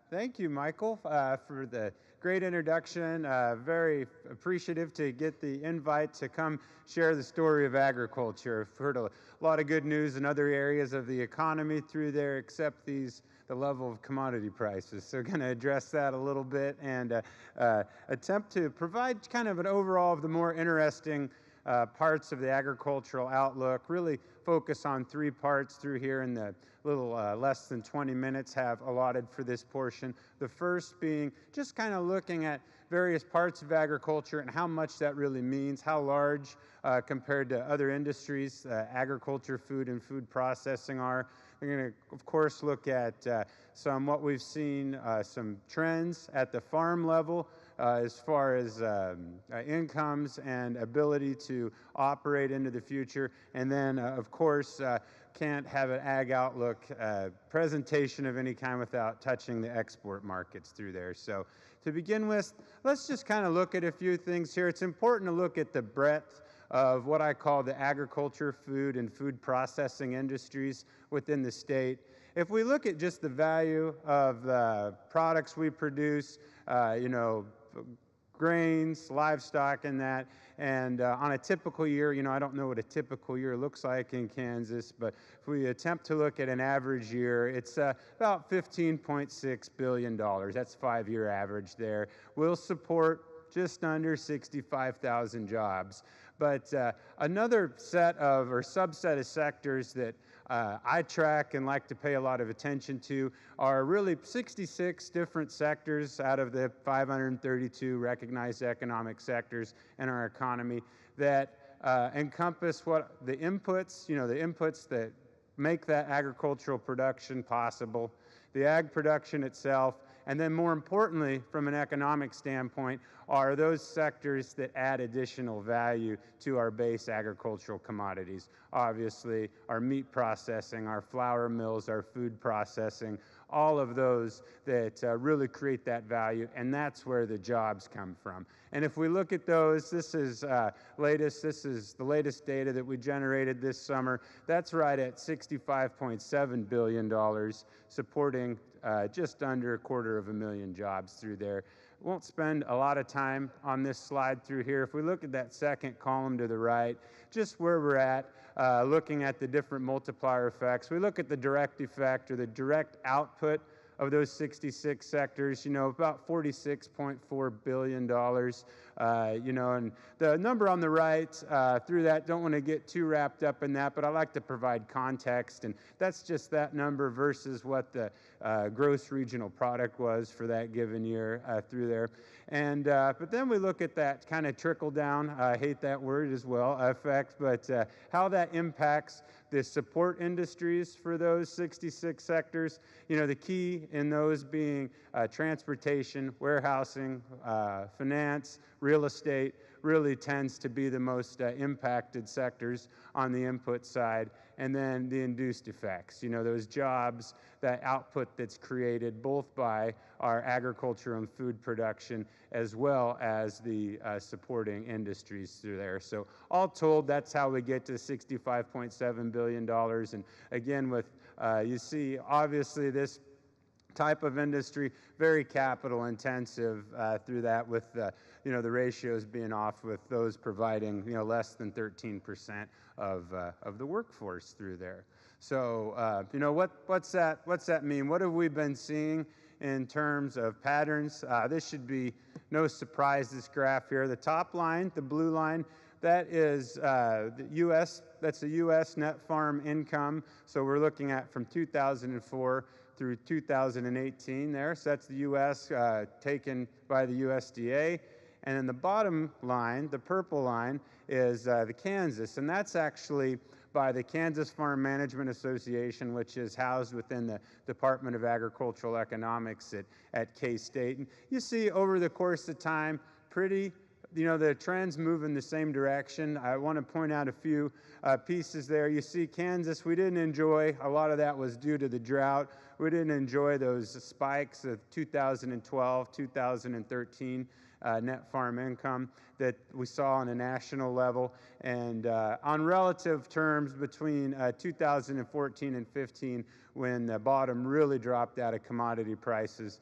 Thank you, Michael, for the great introduction. Very appreciative to get the invite to come share the story of agriculture. I've heard a lot of good news in other areas of the economy through there, except the level of commodity prices. So going to address that a little bit and attempt to provide kind of an overall of the more interesting parts of the agricultural outlook, really focus on three parts through here in the little less than 20 minutes have allotted for this portion. The first being just kind of looking at various parts of agriculture and how much that really means, how large compared to other industries agriculture, food, and food processing are. We're going to, of course, look at what we've seen, some trends at the farm level as far as incomes and ability to operate into the future. And then, of course, can't have an ag outlook presentation of any kind without touching the export markets through there. So to begin with, let's just kind of look at a few things here. It's important to look at the breadth of what I call the agriculture, food, and food processing industries within the state. If we look at just the value of the products we produce, grains, livestock, and that, and on a typical year, I don't know what a typical year looks like in Kansas, but if we attempt to look at an average year, it's about $15.6 billion. That's 5-year average there. We'll support just under 65,000 jobs. But another set of or subset of sectors that I track and like to pay a lot of attention to are really 66 different sectors out of the 532 recognized economic sectors in our economy that encompass what the inputs that make that agricultural production possible, the ag production itself, and then more importantly, from an economic standpoint, are those sectors that add additional value to our base agricultural commodities. Obviously, our meat processing, our flour mills, our food processing, all of those that really create that value, and that's where the jobs come from. And if we look at those, this is the latest data that we generated this summer. That's right at $65.7 billion, supporting just under 250,000 jobs through there. Won't spend a lot of time on this slide through here. If we look at that second column to the right, just where we're at, looking at the different multiplier effects, we look at the direct effect or the direct output of those 66 sectors, about $46.4 billion, and the number on the right through that, don't want to get too wrapped up in that, but I like to provide context, and that's just that number versus what the gross regional product was for that given year through there. And but then we look at that kind of trickle down, I hate that word as well, effect, but how that impacts the support industries for those 66 sectors. The key in those being transportation, warehousing, finance, real estate really tends to be the most impacted sectors on the input side. And then the induced effects, those jobs, that output that's created both by our agriculture and food production as well as the supporting industries through there. So all told, that's how we get to $65.7 billion. And again, with you see, obviously, this type of industry, very capital intensive through that, with the ratios being off with those providing less than 13% of the workforce through there. So what's that mean? What have we been seeing in terms of patterns? This should be no surprise, this graph here. The top line, the blue line, that is the U.S. That's the U.S. net farm income. So we're looking at from 2004 through 2018 there. So that's the U.S. Taken by the USDA. And then the bottom line, the purple line, is the Kansas. And that's actually by the Kansas Farm Management Association, which is housed within the Department of Agricultural Economics at K-State. And you see over the course of time, the trends move in the same direction. I want to point out a few pieces there. You see Kansas, we didn't enjoy, a lot of that was due to the drought. We didn't enjoy those spikes of 2012, 2013 net farm income that we saw on a national level. And on relative terms, between 2014 and 15, when the bottom really dropped out of commodity prices,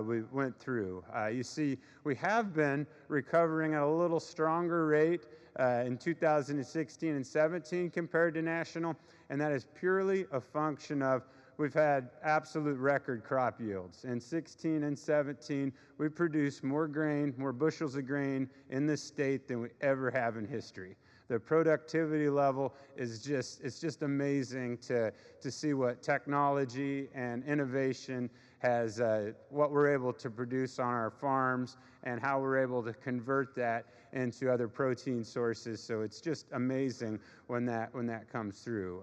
we went through. You see, we have been recovering at a little stronger rate in 2016 and 17 compared to national, and that is purely a function of we've had absolute record crop yields. In 16 and 17, we produced more grain, more bushels of grain in this state than we ever have in history. The productivity level is just amazing to see what technology and innovation has, what we're able to produce on our farms and how we're able to convert that into other protein sources. So it's just amazing when that comes through.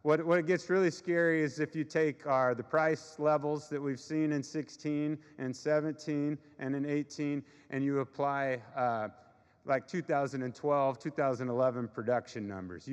What gets really scary is if you take the price levels that we've seen in 16 and 17 and in 18, and you apply like 2012, 2011 production numbers.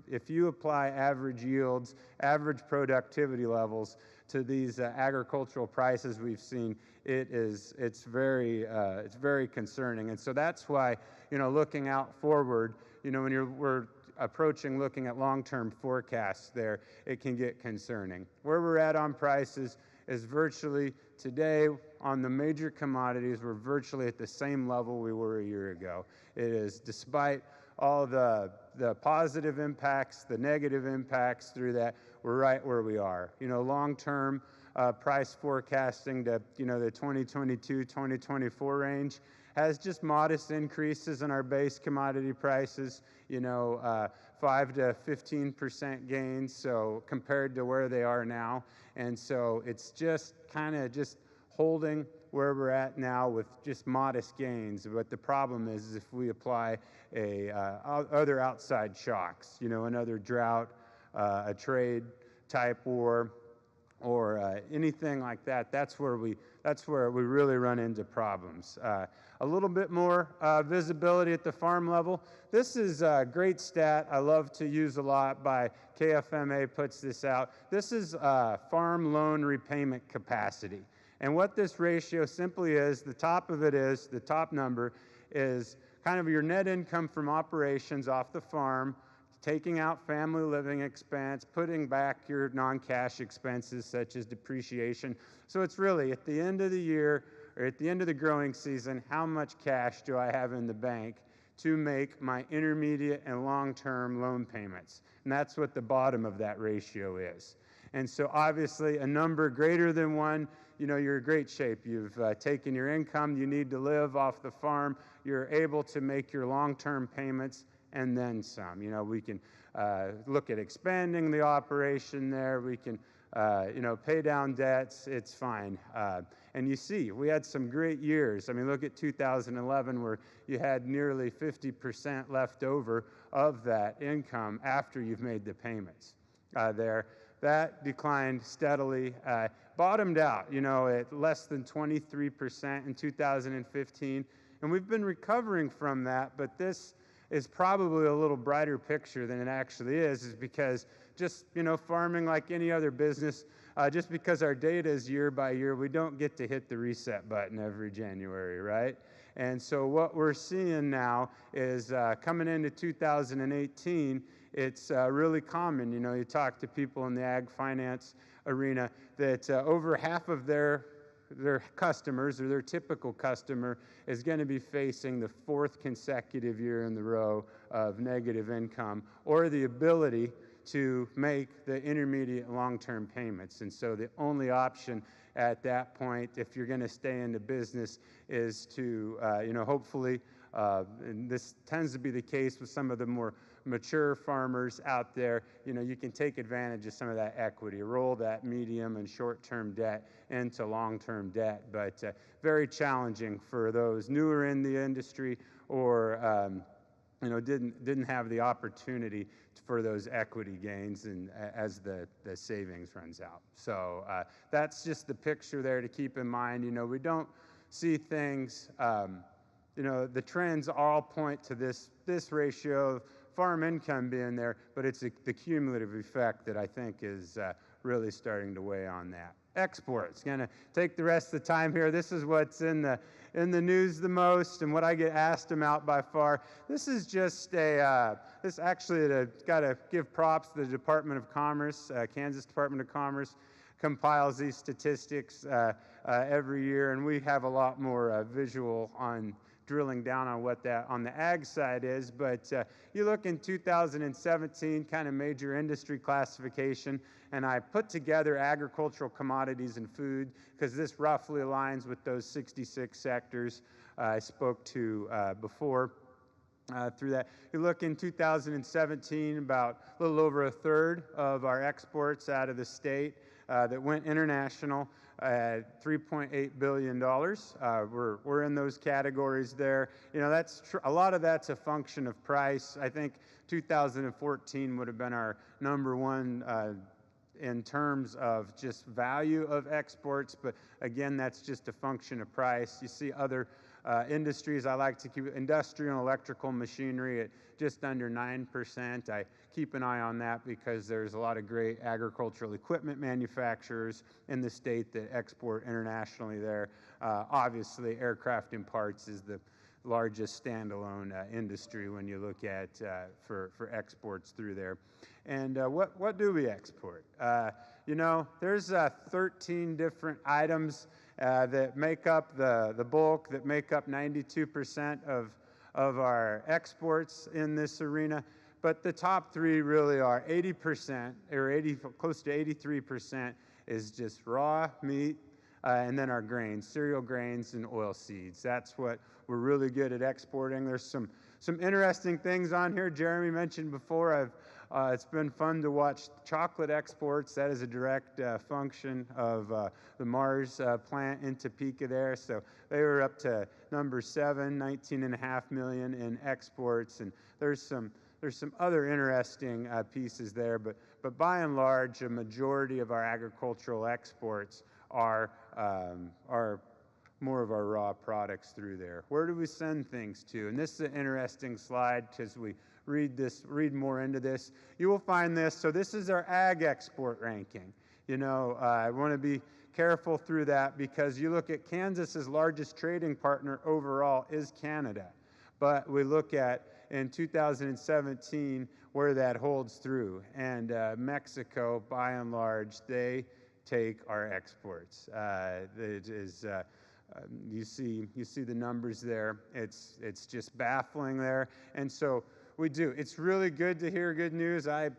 If you apply average yields, average productivity levels to these agricultural prices we've seen, it's very concerning. And so that's why, looking out forward, when we're approaching looking at long-term forecasts there, it can get concerning. Where we're at on prices is virtually today on the major commodities, we're virtually at the same level we were a year ago. It is, despite all the positive impacts, the negative impacts through that, we're right where we are. Long-term price forecasting to, the 2022, 2024 range has just modest increases in our base commodity prices, 5 to 15% gains, so compared to where they are now. And so it's just kind of just holding where we're at now with just modest gains. But the problem is if we apply other outside shocks, another drought, a trade type war, or anything like that, that's where we really run into problems. A little bit more visibility at the farm level. This is a great stat I love to use a lot by KFMA puts this out. This is farm loan repayment capacity. And what this ratio simply is, the top number is kind of your net income from operations off the farm, taking out family living expense, putting back your non-cash expenses such as depreciation. So it's really at the end of the year or at the end of the growing season, how much cash do I have in the bank to make my intermediate and long-term loan payments? And that's what the bottom of that ratio is. And so obviously a number greater than 1, you're in great shape. You've taken your income you need to live off the farm. You're able to make your long-term payments and then some. We can look at expanding the operation there. We can, pay down debts. It's fine. And you see, we had some great years. I mean, look at 2011 where you had nearly 50% left over of that income after you've made the payments there. That declined steadily, bottomed out, at less than 23% in 2015. And we've been recovering from that, but this is probably a little brighter picture than it actually is because just, farming like any other business, just because our data is year by year, we don't get to hit the reset button every January, right? And so what we're seeing now is coming into 2018, it's really common. You talk to people in the ag finance arena that over half of their customers or their typical customer is going to be facing the 4th consecutive year in the row of negative income or the ability to make the intermediate long-term payments. And so the only option at that point, if you're going to stay in the business, is to, hopefully, and this tends to be the case with some of the more mature farmers out there, you can take advantage of some of that equity, roll that medium and short-term debt into long-term debt, but very challenging for those newer in the industry or didn't have the opportunity for those equity gains and as the savings runs out. So that's just the picture there to keep in mind. We don't see things, the trends all point to this ratio of farm income being there, but it's the cumulative effect that I think is really starting to weigh on that. Exports. Going to take the rest of the time here. This is what's in the news the most and what I get asked about by far. This is just this actually got to give props to the Department of Commerce, Kansas Department of Commerce compiles these statistics every year, and we have a lot more visual on drilling down on what that on the ag side is. But you look in 2017, kind of major industry classification, and I put together agricultural commodities and food because this roughly aligns with those 66 sectors I spoke to before. Through that, you look in 2017, about a little over a third of our exports out of the state that went international, $3.8 billion. We're in those categories there. You know, a lot of that's a function of price. I think 2014 would have been our number one in terms of just value of exports, but again, that's just a function of price. You see other industries, I like to keep industrial and electrical machinery at just under 9%. I keep an eye on that because there's a lot of great agricultural equipment manufacturers in the state that export internationally there. Obviously, aircraft and parts is the largest standalone industry when you look at for exports through there. And what do we export? You know, there's 13 different items that make up the bulk, that make up 92% of our exports in this arena. But the top three really are 80%, or close to 83% is just raw meat, and then our grains, cereal grains and oil seeds. That's what we're really good at exporting. There's some interesting things on here. Jeremy mentioned before, it's been fun to watch chocolate exports. That is a direct function of the Mars plant in Topeka there. So they were up to number 7, 19.5 million in exports. And there's some other interesting pieces there. But by and large, a majority of our agricultural exports are more of our raw products through there. Where do we send things to? And this is an interesting slide because we read more into this. You will find this. So this is our ag export ranking. You know, I want to be careful through that because you look at Kansas's largest trading partner overall is Canada. But we look at in 2017 where that holds through. And Mexico, by and large, they take our exports. It is you see the numbers there. It's just baffling there. And so we do. It's really good to hear good news. I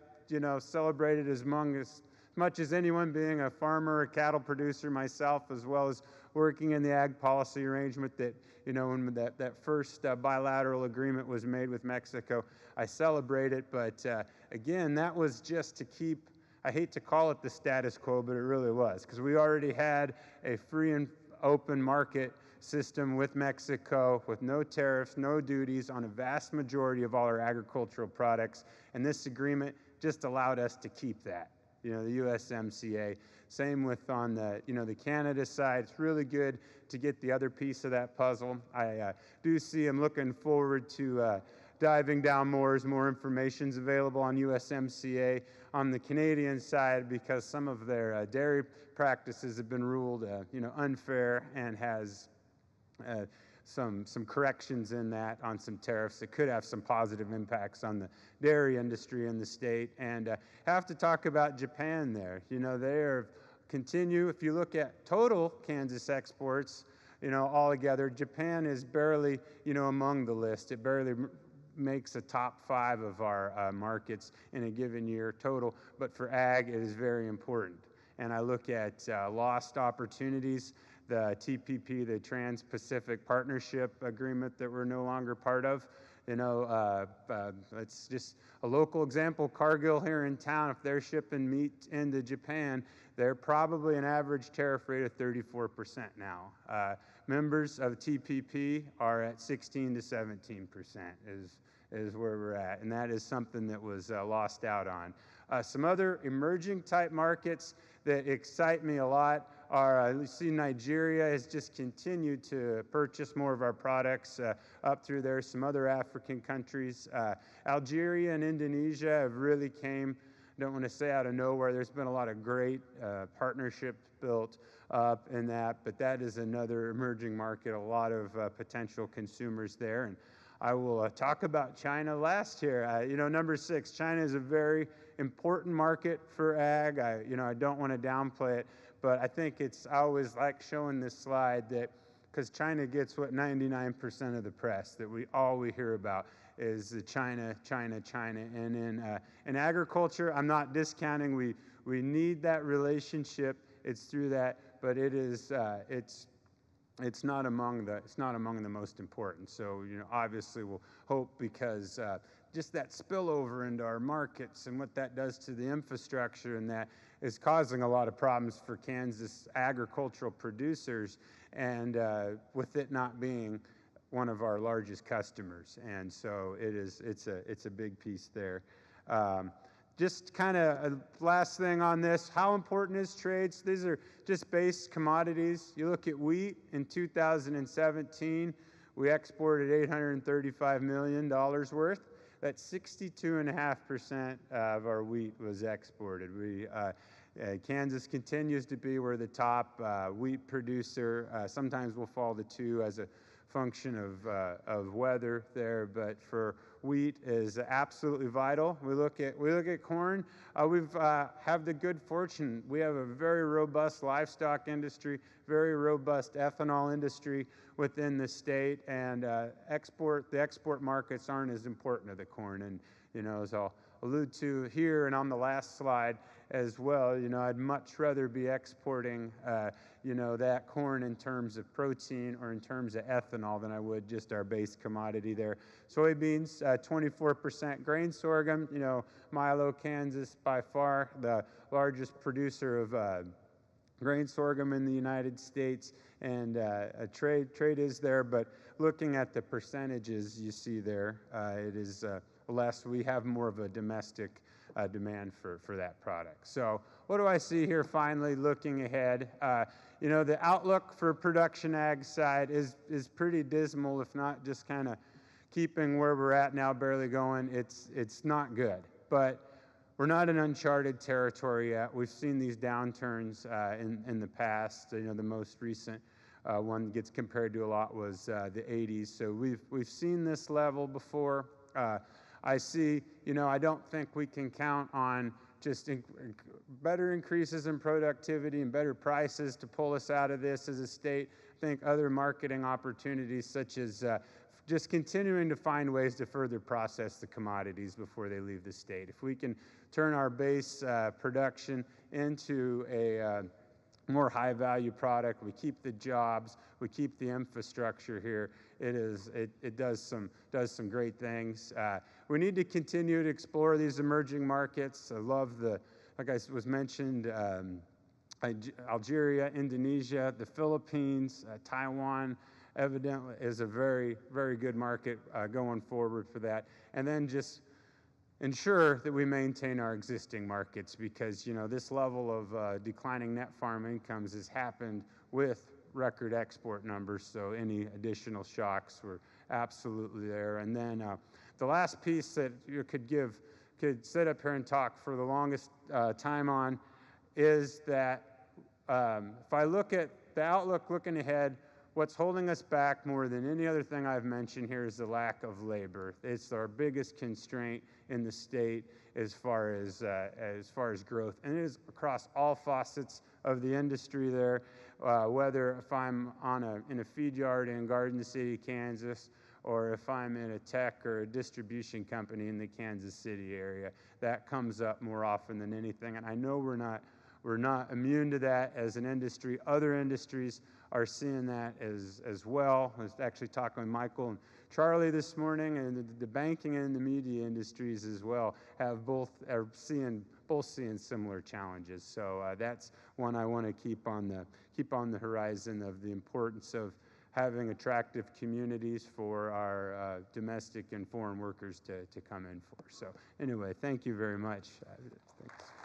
celebrated as much as anyone, being a farmer, a cattle producer myself, as well as working in the ag policy arrangement that, when that first bilateral agreement was made with Mexico, I celebrate it. But again, that was just to keep, I hate to call it the status quo, but it really was, because we already had a free and open market system with Mexico with no tariffs, no duties on a vast majority of all our agricultural products. And this agreement just allowed us to keep that. The USMCA. Same with on the, the Canada side. It's really good to get the other piece of that puzzle. I do see I'm looking forward to diving down more as more information is available on USMCA on the Canadian side, because some of their dairy practices have been ruled, unfair, and has some corrections in that on some tariffs that could have some positive impacts on the dairy industry in the state. And have to talk about Japan there. They continue. If you look at total Kansas exports, altogether, Japan is barely, among the list. It barely makes a top 5 of our markets in a given year total. But for ag, it is very important. And I look at lost opportunities. The TPP, the Trans-Pacific Partnership Agreement that we're no longer part of. It's just a local example. Cargill here in town, if they're shipping meat into Japan, they're probably an average tariff rate of 34% now. Members of TPP are at 16 to 17% is where we're at, and that is something that was lost out on. Some other emerging type markets that excite me a lot are, you see Nigeria has just continued to purchase more of our products up through there. Some other African countries, Algeria and Indonesia have really came don't want to say out of nowhere. There's been a lot of great partnerships built up in that, but that is another emerging market, a lot of potential consumers there. And I will talk about China last here. Number 6, China is a very important market for ag. I don't want to downplay it, but I think I always like showing this slide that because China gets what 99% of the press, that all we hear about is China, China, China. And in agriculture, I'm not discounting. We need that relationship. It's through that, but it's not among the most important. So obviously we'll hope, because just that spillover into our markets and what that does to the infrastructure, and that is causing a lot of problems for Kansas agricultural producers, and with it not being one of our largest customers. And so it's a big piece there. Just kind of a last thing on this, how important is trades? These are just base commodities. You look at wheat in 2017, we exported $835 million worth. That's 62.5% of our wheat was exported. Kansas continues to be, we're the top wheat producer. Sometimes we'll fall to 2 as a function of weather there, but for wheat is absolutely vital. We look at corn. We've have the good fortune. We have a very robust livestock industry, very robust ethanol industry within the state, and the export markets aren't as important to the corn. And as I'll allude to here and on the last slide as well, I'd much rather be exporting that corn in terms of protein or in terms of ethanol than I would just our base commodity there. Soybeans, 24%. Grain sorghum, Milo, Kansas, by far the largest producer of grain sorghum in the United States, and trade is there, but looking at the percentages you see there, it is less. We have more of a domestic demand for that product. So what do I see here finally looking ahead? The outlook for production ag side is pretty dismal, if not just kind of keeping where we're at now, barely going. It's not good, but we're not in uncharted territory yet. We've seen these downturns in the past. The most recent one gets compared to a lot was the 80s. So we've seen this level before. I see, I don't think we can count on just better increases in productivity and better prices to pull us out of this as a state. I think other marketing opportunities, such as just continuing to find ways to further process the commodities before they leave the state. If we can turn our base production into a more high-value product, we keep the jobs, we keep the infrastructure here, it does some great things. We need to continue to explore these emerging markets. I love like I was mentioned, Algeria, Indonesia, the Philippines, Taiwan, evidently is a very, very good market going forward for that. And then just ensure that we maintain our existing markets, because this level of declining net farm incomes has happened with record export numbers, so any additional shocks were absolutely there. And then the last piece that you could sit up here and talk for the longest time on is that if I look at the outlook looking ahead, what's holding us back more than any other thing I've mentioned here is the lack of labor. It's our biggest constraint in the state as far as growth, and it is across all facets of the industry there. Whether if I'm in a feed yard in Garden City, Kansas, or if I'm in a tech or a distribution company in the Kansas City area, that comes up more often than anything. And I know we're not immune to that as an industry. Other industries are seeing that as well. I was actually talking with Michael and Charlie this morning, and the banking and the media industries as well are seeing similar challenges. So that's one I want to keep on the horizon, of the importance of having attractive communities for our domestic and foreign workers to come in for. So anyway, thank you very much. Thanks.